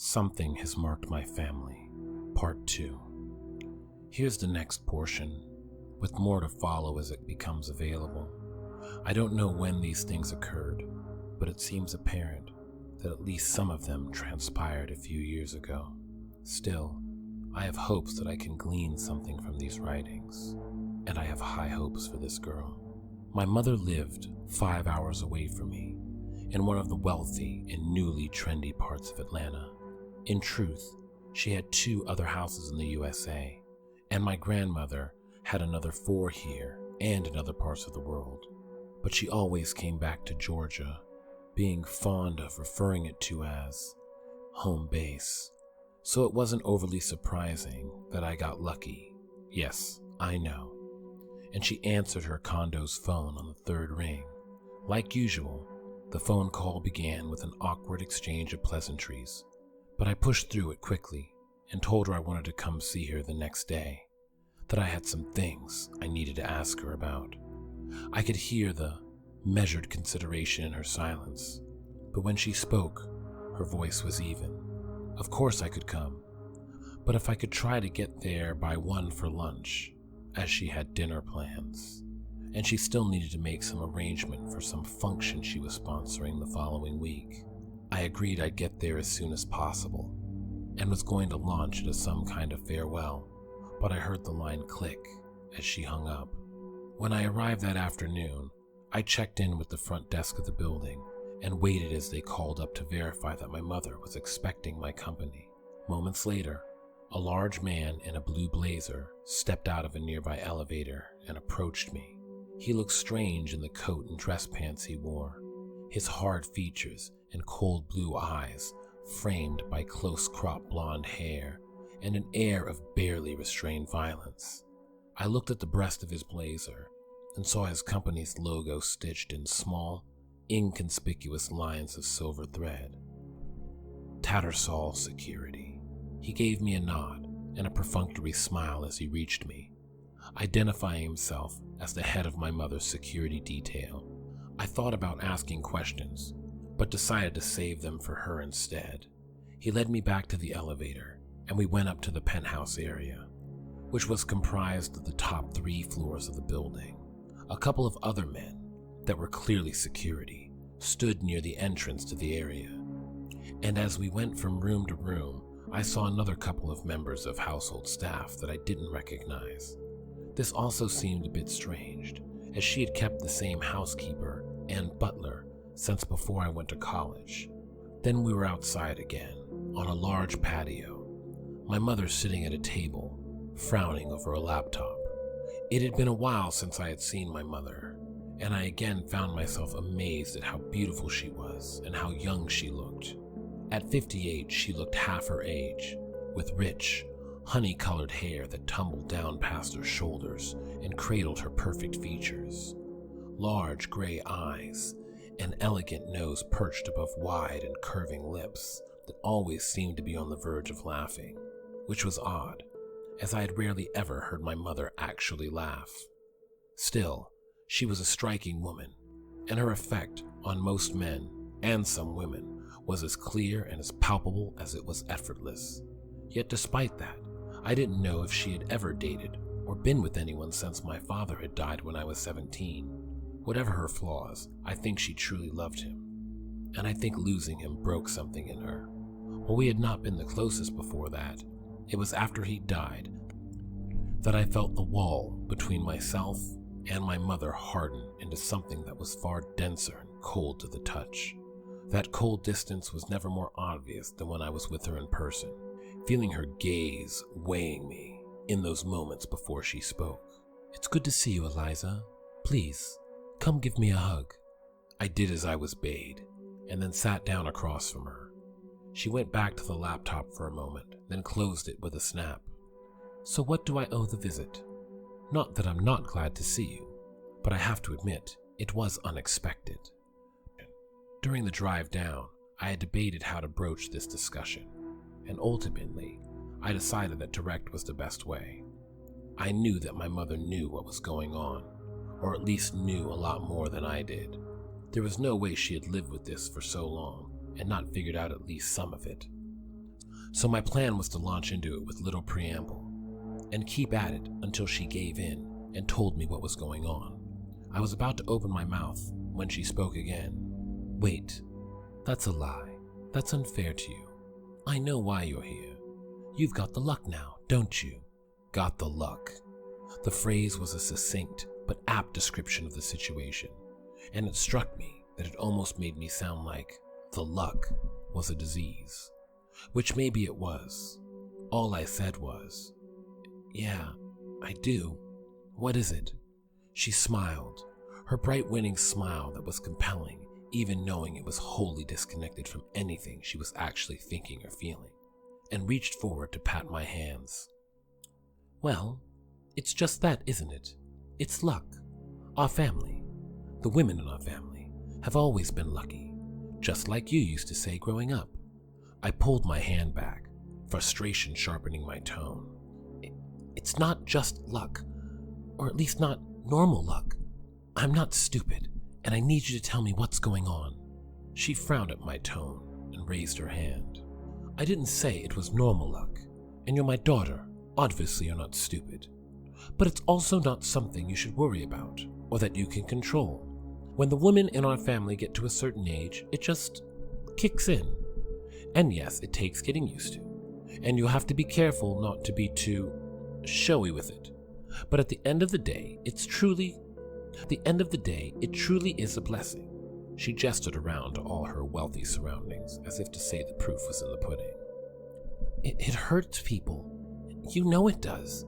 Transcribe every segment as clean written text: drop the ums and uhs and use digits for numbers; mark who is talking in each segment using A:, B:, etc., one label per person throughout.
A: Something has marked my family. Part 2. Here's the next portion, with more to follow as it becomes available. I don't know when these things occurred, but it seems apparent that at least some of them transpired a few years ago. Still, I have hopes that I can glean something from these writings, and I have high hopes for this girl. My mother lived 5 hours away from me, in one of the wealthy and newly trendy parts of Atlanta. In truth, she had 2 other houses in the USA, and my grandmother had another 4 here and in other parts of the world. But she always came back to Georgia, being fond of referring it to as home base. So it wasn't overly surprising that I got lucky. Yes, I know. And she answered her condo's phone on the 3rd ring. Like usual, the phone call began with an awkward exchange of pleasantries, but I pushed through it quickly and told her I wanted to come see her the next day, that I had some things I needed to ask her about. I could hear the measured consideration in her silence, but when she spoke, her voice was even. Of course I could come, but if I could try to get there by 1 for lunch, as she had dinner plans, and she still needed to make some arrangement for some function she was sponsoring the following week. I agreed I'd get there as soon as possible, and was going to launch it as some kind of farewell, but I heard the line click as she hung up. When I arrived that afternoon, I checked in with the front desk of the building and waited as they called up to verify that my mother was expecting my company. Moments later, a large man in a blue blazer stepped out of a nearby elevator and approached me. He looked strange in the coat and dress pants he wore, his hard features and cold blue eyes framed by close-cropped blonde hair and an air of barely restrained violence. I looked at the breast of his blazer and saw his company's logo stitched in small, inconspicuous lines of silver thread. Tattersall Security. He gave me a nod and a perfunctory smile as he reached me, identifying himself as the head of my mother's security detail. I thought about asking questions, but decided to save them for her instead. He led me back to the elevator, and we went up to the penthouse area, which was comprised of the top 3 floors of the building. A couple of other men, that were clearly security, stood near the entrance to the area. And as we went from room to room, I saw another couple of members of household staff that I didn't recognize. This also seemed a bit strange, as she had kept the same housekeeper and butler since before I went to college. Then we were outside again, on a large patio, my mother sitting at a table, frowning over a laptop. It had been a while since I had seen my mother, and I again found myself amazed at how beautiful she was and how young she looked. At 58, she looked half her age, with rich, honey-colored hair that tumbled down past her shoulders and cradled her perfect features. Large gray eyes, an elegant nose perched above wide and curving lips that always seemed to be on the verge of laughing, which was odd, as I had rarely ever heard my mother actually laugh. Still, she was a striking woman, and her effect on most men, and some women, was as clear and as palpable as it was effortless. Yet despite that, I didn't know if she had ever dated or been with anyone since my father had died when I was 17. Whatever her flaws, I think she truly loved him, and I think losing him broke something in her. While we had not been the closest before that, it was after he died that I felt the wall between myself and my mother harden into something that was far denser and cold to the touch. That cold distance was never more obvious than when I was with her in person, feeling her gaze weighing me in those moments before she spoke. "It's good to see you, Eliza. Please, come give me a hug." I did as I was bade, and then sat down across from her. She went back to the laptop for a moment, then closed it with a snap. "So what do I owe the visit? Not that I'm not glad to see you, but I have to admit, it was unexpected." During the drive down, I had debated how to broach this discussion, and ultimately, I decided that direct was the best way. I knew that my mother knew what was going on, or at least knew a lot more than I did. There was no way she had lived with this for so long and not figured out at least some of it. So my plan was to launch into it with little preamble and keep at it until she gave in and told me what was going on. I was about to open my mouth when she spoke again. Wait, that's a lie. That's unfair to you. I know why you're here. You've got the luck now, don't you? Got the luck. The phrase was a succinct but apt description of the situation, and it struck me that it almost made me sound like the luck was a disease, which maybe it was. All I said was, "Yeah, I do. What is it?" She smiled, her bright winning smile that was compelling, even knowing it was wholly disconnected from anything she was actually thinking or feeling, and reached forward to pat my hands. "Well, it's just that, isn't it? It's luck. Our family, the women in our family, have always been lucky, just like you used to say growing up." I pulled my hand back, frustration sharpening my tone. It's not just luck, or at least not normal luck. I'm not stupid, and I need you to tell me what's going on." She frowned at my tone and raised her hand. "I didn't say it was normal luck, and you're my daughter. Obviously you're not stupid. But it's also not something you should worry about, or that you can control. When the women in our family get to a certain age, it just kicks in. And yes, it takes getting used to, and you have to be careful not to be too showy with it. But at the end of the day, it truly is a blessing." She gestured around to all her wealthy surroundings, as if to say the proof was in the pudding. It hurts people. You know it does.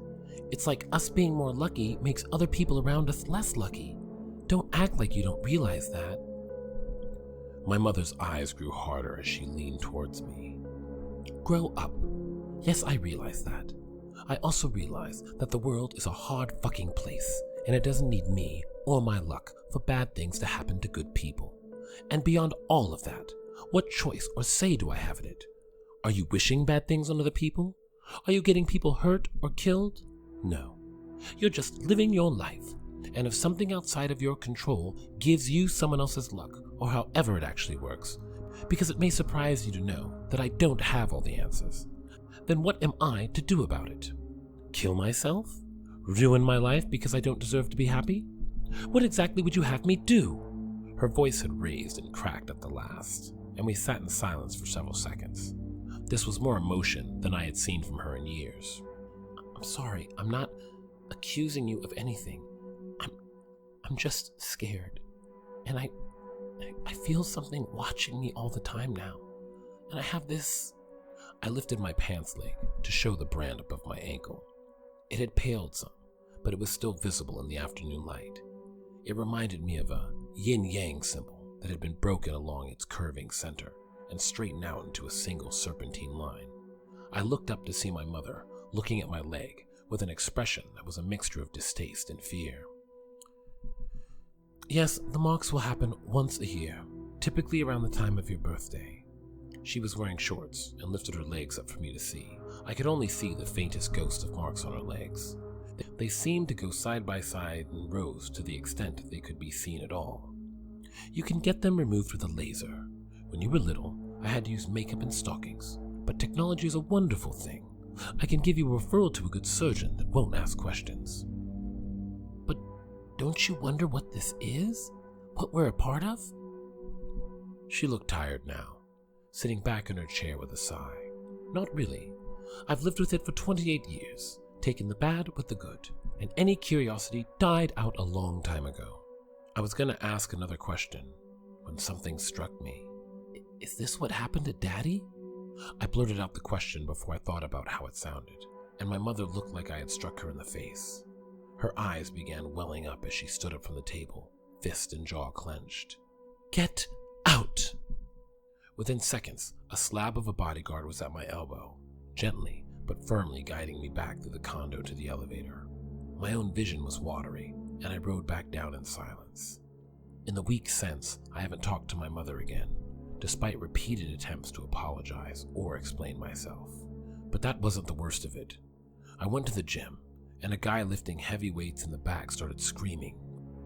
A: It's like us being more lucky makes other people around us less lucky. Don't act like you don't realize that." My mother's eyes grew harder as she leaned towards me. "Grow up. Yes, I realize that. I also realize that the world is a hard fucking place, and it doesn't need me or my luck for bad things to happen to good people. And beyond all of that, what choice or say do I have in it? Are you wishing bad things on other people? Are you getting people hurt or killed? No. You're just living your life, and if something outside of your control gives you someone else's luck, or however it actually works, because it may surprise you to know that I don't have all the answers, then what am I to do about it? Kill myself? Ruin my life because I don't deserve to be happy? What exactly would you have me do?" Her voice had raised and cracked at the last, and we sat in silence for several seconds. This was more emotion than I had seen from her in years. "I'm sorry, I'm not accusing you of anything. I'm just scared, and I feel something watching me all the time now, and I have this." I lifted my pants leg to show the brand above my ankle. It had paled some, but it was still visible in the afternoon light. It reminded me of a yin-yang symbol that had been broken along its curving center and straightened out into a single serpentine line. I looked up to see my mother looking at my leg with an expression that was a mixture of distaste and fear. "Yes, the marks will happen once a year, typically around the time of your birthday." She was wearing shorts and lifted her legs up for me to see. I could only see the faintest ghost of marks on her legs. They seemed to go side by side in rows to the extent they could be seen at all. "You can get them removed with a laser. When you were little, I had to use makeup and stockings, but technology is a wonderful thing. I can give you a referral to a good surgeon that won't ask questions." "But don't you wonder what this is? What we're a part of?" She looked tired now, sitting back in her chair with a sigh. "Not really. I've lived with it for 28 years, taken the bad with the good, and any curiosity died out a long time ago." I was going to ask another question when something struck me. "Is this what happened to Daddy?" I blurted out the question before I thought about how it sounded, and my mother looked like I had struck her in the face. Her eyes began welling up as she stood up from the table, fist and jaw clenched. "Get out!" Within seconds, a slab of a bodyguard was at my elbow, gently but firmly guiding me back through the condo to the elevator. My own vision was watery, and I rode back down in silence. In the week since, I haven't talked to my mother again, despite repeated attempts to apologize or explain myself. But that wasn't the worst of it. I went to the gym, and a guy lifting heavy weights in the back started screaming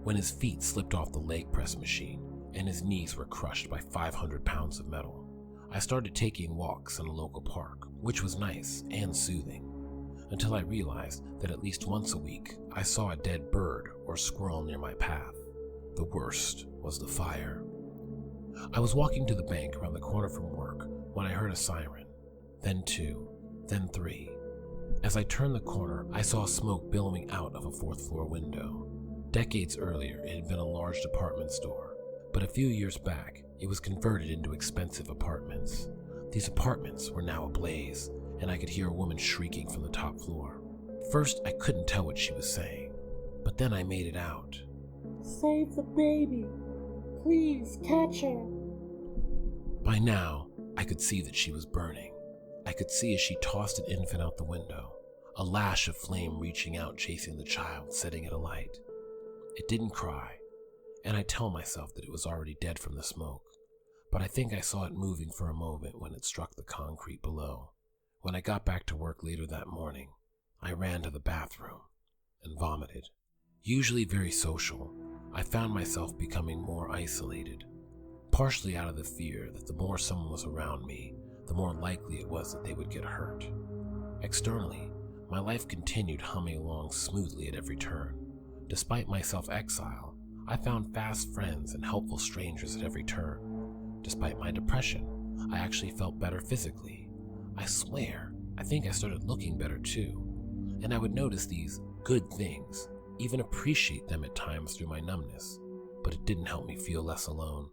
A: when his feet slipped off the leg press machine and his knees were crushed by 500 pounds of metal. I started taking walks in a local park, which was nice and soothing, until I realized that at least once a week I saw a dead bird or squirrel near my path. The worst was the fire. I was walking to the bank around the corner from work when I heard a siren, then two, then three. As I turned the corner, I saw smoke billowing out of a fourth-floor window. Decades earlier, it had been a large department store, but a few years back, it was converted into expensive apartments. These apartments were now ablaze, and I could hear a woman shrieking from the top floor. First, I couldn't tell what she was saying, but then I made it out.
B: "Save the baby! Please, catch her!"
A: By now, I could see that she was burning. I could see as she tossed an infant out the window, a lash of flame reaching out chasing the child, setting it alight. It didn't cry, and I tell myself that it was already dead from the smoke, but I think I saw it moving for a moment when it struck the concrete below. When I got back to work later that morning, I ran to the bathroom and vomited. Usually very social, I found myself becoming more isolated, partially out of the fear that the more someone was around me, the more likely it was that they would get hurt. Externally, my life continued humming along smoothly at every turn. Despite my self-exile, I found fast friends and helpful strangers at every turn. Despite my depression, I actually felt better physically. I swear, I think I started looking better too. And I would notice these good things, even appreciate them at times through my numbness, but it didn't help me feel less alone.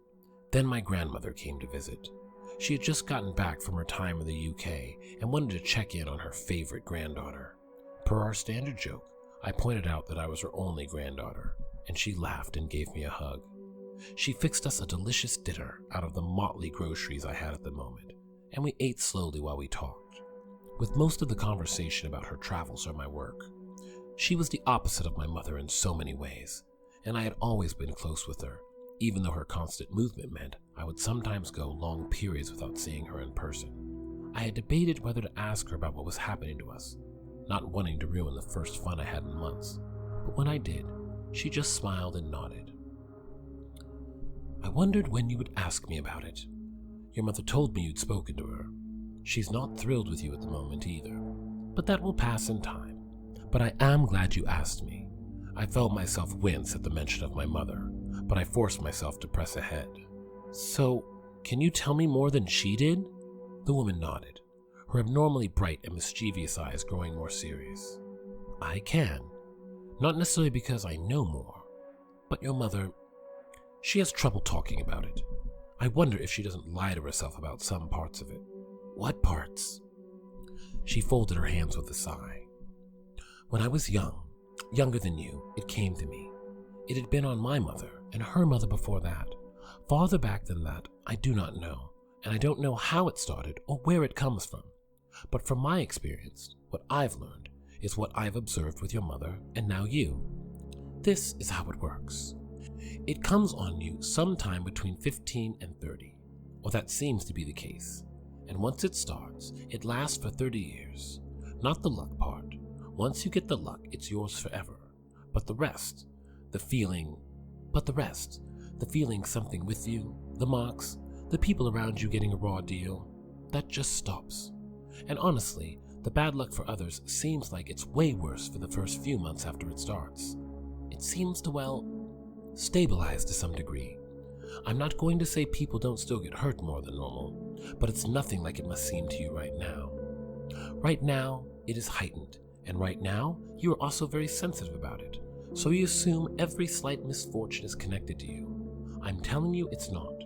A: Then my grandmother came to visit. She had just gotten back from her time in the UK and wanted to check in on her favorite granddaughter. Per our standard joke, I pointed out that I was her only granddaughter, and she laughed and gave me a hug. She fixed us a delicious dinner out of the motley groceries I had at the moment, and we ate slowly while we talked, with most of the conversation about her travels or my work. She was the opposite of my mother in so many ways, and I had always been close with her, even though her constant movement meant I would sometimes go long periods without seeing her in person. I had debated whether to ask her about what was happening to us, not wanting to ruin the first fun I had in months, but when I did, she just smiled and nodded. "I wondered when you would ask me about it. Your mother told me you'd spoken to her. She's not thrilled with you at the moment either, but that will pass in time. But I am glad you asked me." I felt myself wince at the mention of my mother, but I forced myself to press ahead. "So, can you tell me more than she did?" The woman nodded, her abnormally bright and mischievous eyes growing more serious. "I can. Not necessarily because I know more, but your mother, she has trouble talking about it. I wonder if she doesn't lie to herself about some parts of it." "What parts?" She folded her hands with a sigh. "When I was younger than you, it came to me. It had been on my mother and her mother before that. Farther back than that, I do not know, and I don't know how it started or where it comes from. But from my experience, what I've learned is what I've observed with your mother and now you. This is how it works. It comes on you sometime between 15 and 30, or that seems to be the case. And once it starts, it lasts for 30 years. Not the luck part. Once you get the luck, it's yours forever. But the rest, the feeling something with you, the marks, the people around you getting a raw deal, that just stops. And honestly, the bad luck for others seems like it's way worse for the first few months after it starts. It seems to, well, stabilize to some degree. I'm not going to say people don't still get hurt more than normal, but it's nothing like it must seem to you right now. Right now, it is heightened, and right now, you are also very sensitive about it, so you assume every slight misfortune is connected to you. I'm telling you it's not.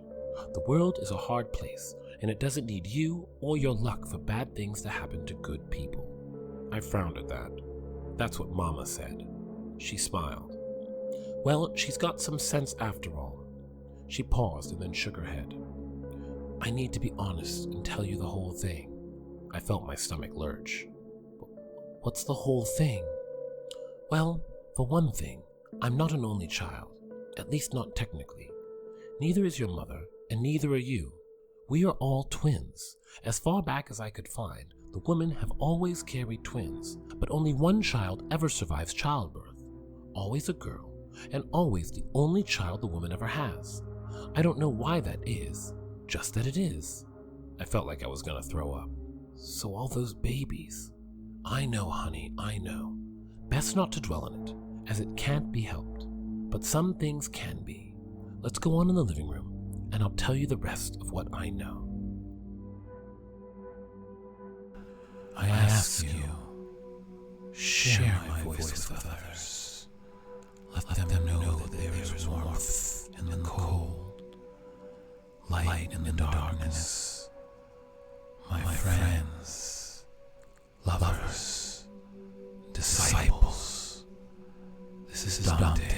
A: The world is a hard place, and it doesn't need you or your luck for bad things to happen to good people." I frowned at that. That's what Mama said. She smiled. "Well, she's got some sense after all." She paused and then shook her head. "I need to be honest and tell you the whole thing." I felt my stomach lurch. "What's the whole thing?" "Well, for one thing, I'm not an only child, at least not technically. Neither is your mother, and neither are you. We are all twins. As far back as I could find, the women have always carried twins, but only one child ever survives childbirth. Always a girl, and always the only child the woman ever has. I don't know why that is, just that it is." I felt like I was going to throw up. So all those babies. I know, honey, I know. Best not to dwell on it, as it can't be helped. But some things can be. Let's go on in the living room, and I'll tell you the rest of what I know. I ask you, share my voice with others. Let them know that there is warmth in the cold, light in the darkness. My friends, lovers, disciples. This is Dante.